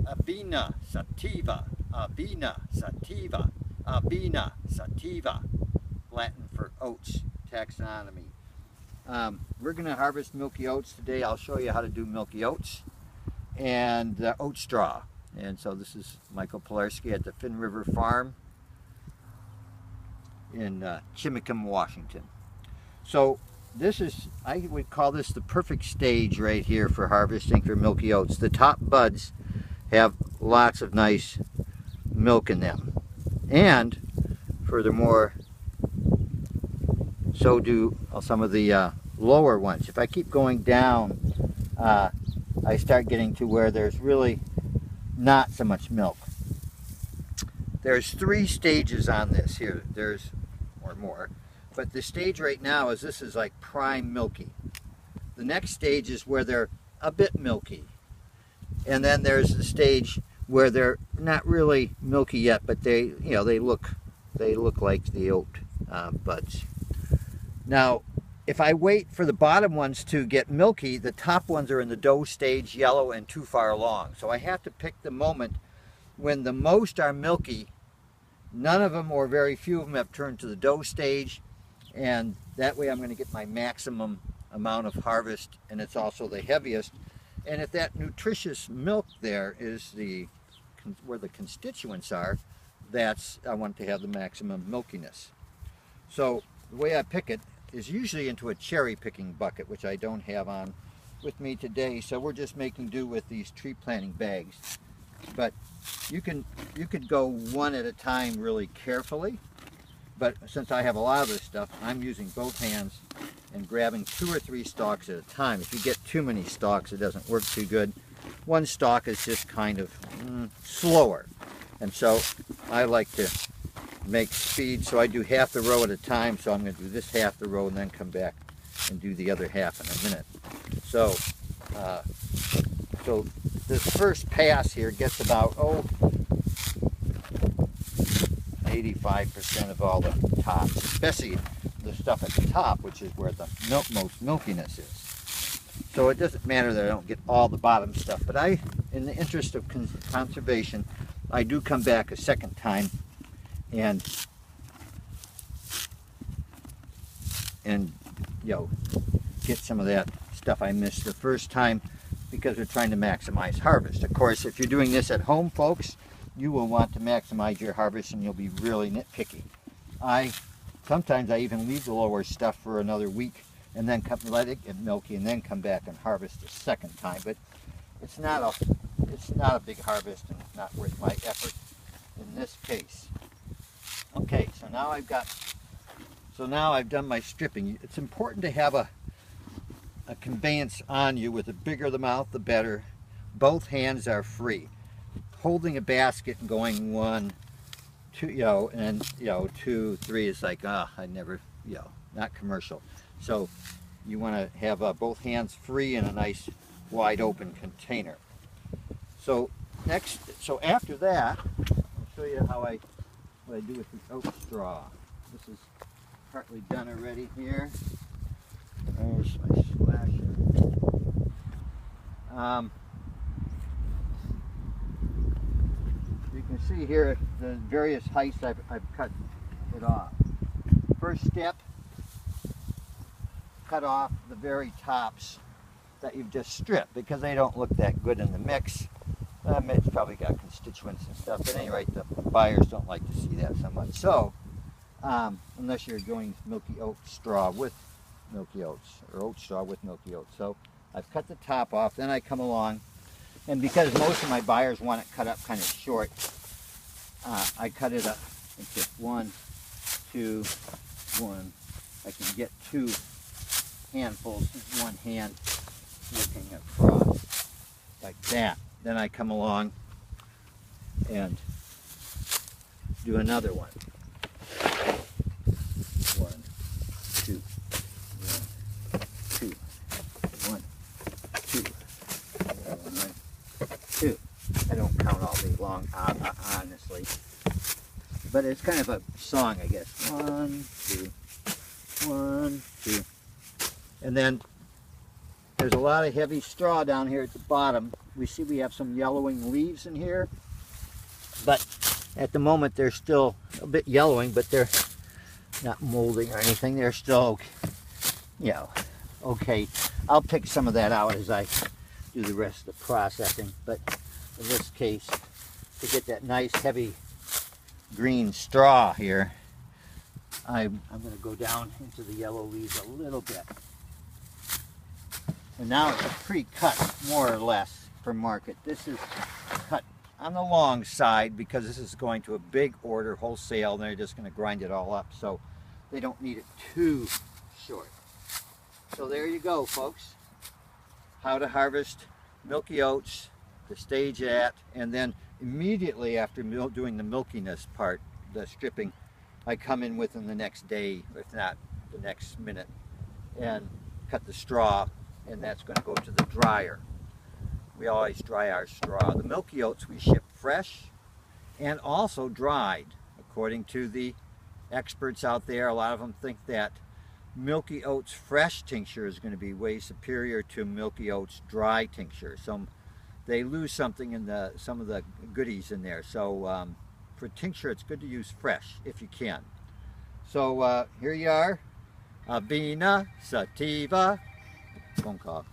Avena Sativa, Avena Sativa, Avena Sativa, Latin for oats, taxonomy. We're going to harvest Milky Oats today. I'll show you how to do Milky Oats and oat straw. And so this is Michael Pilarski at the Fin River Farm in Chimacum, Washington. So this is, I would call this the perfect stage right here for harvesting for Milky Oats. The top buds have lots of nice milk in them. And furthermore, so do some of the lower ones. If I keep going down, I start getting to where there's really not so much milk. There's 3 stages on this here. There's more. But the stage right now is this is like prime milky. The next stage is where they're a bit milky. And then there's the stage where they're not really milky yet, but they look like the oat buds. Now, if I wait for the bottom ones to get milky, the top ones are in the dough stage, yellow and too far along. So I have to pick the moment when the most are milky. None of them or very few of them have turned to the dough stage, and that way I'm going to get my maximum amount of harvest, and it's also the heaviest. And if that nutritious milk there is where the constituents are, I want to have the maximum milkiness. So the way I pick it is usually into a cherry picking bucket, which I don't have on with me today, so we're just making do with these tree planting bags. But you could go one at a time really carefully, but since I have a lot of this stuff, I'm using both hands and grabbing 2 or 3 stalks at a time. If you get too many stalks, it doesn't work too good. One stalk is just kind of slower, and so I like to make speed, so I do half the row at a time. So I'm going to do this half the row and then come back and do the other half in a minute. So so this first pass here gets about 85% of all the tops, especially the stuff at the top, which is where the most milkiness is. So it doesn't matter that I don't get all the bottom stuff, but in the interest of conservation, I do come back a second time and get some of that stuff I missed the first time, because we're trying to maximize harvest. Of course, if you're doing this at home, folks, you will want to maximize your harvest, and you'll be really nitpicky. Sometimes I even leave the lower stuff for another week and then let it get milky and then come back and harvest a second time. But it's not a big harvest, and it's not worth my effort in this case. Okay, so now I've done my stripping. It's important to have a conveyance on you. With the bigger the mouth, the better. Both hands are free. Holding a basket and going 1, 2, and 2, 3 is like, I never, not commercial. So you want to have both hands free in a nice wide open container. So after that, I'll show you what I do with the oat straw. This is partly done already here. There's my splasher. You can see here the various heights I've cut it off. First step, cut off the very tops that you've just stripped, because they don't look that good in the mix. It's probably got constituents and stuff, but at any rate, the buyers don't like to see that so much. So, unless you're doing Milky Oat straw with Milky Oats, or oat straw with Milky Oats. So I've cut the top off, then I come along, and because most of my buyers want it cut up kind of short, I cut it up into 1, 2, 1. I can get 2 handfuls with one hand looking across like that. Then I come along and do another one. 1, 2, 1, 2, 1, 2, 1, 2. I don't count all these long, honestly, but it's kind of a song, I guess. 1, 2, 1, 2, and then there's a lot of heavy straw down here at the bottom. We see we have some yellowing leaves in here, but at the moment they're still a bit yellowing, but they're not molding or anything. They're still, you know, okay. I'll pick some of that out as I do the rest of the processing, but in this case, to get that nice heavy green straw here, I'm going to go down into the yellow leaves a little bit. And now it's a pre-cut, more or less, for market. This is cut on the long side because this is going to a big order wholesale, and they're just going to grind it all up, so they don't need it too short. So there you go, folks. How to harvest Milky Oats, the stage at, and then immediately after doing the milkiness part, the stripping, I come in within the next day, if not the next minute, and cut the straw, and that's going to go to the dryer. We always dry our straw. The Milky Oats we ship fresh and also dried. According to the experts out there, a lot of them think that Milky Oats fresh tincture is going to be way superior to Milky Oats dry tincture. So they lose something in some of the goodies in there. So for tincture, it's good to use fresh if you can. So here you are, Avena Sativa. Phone call.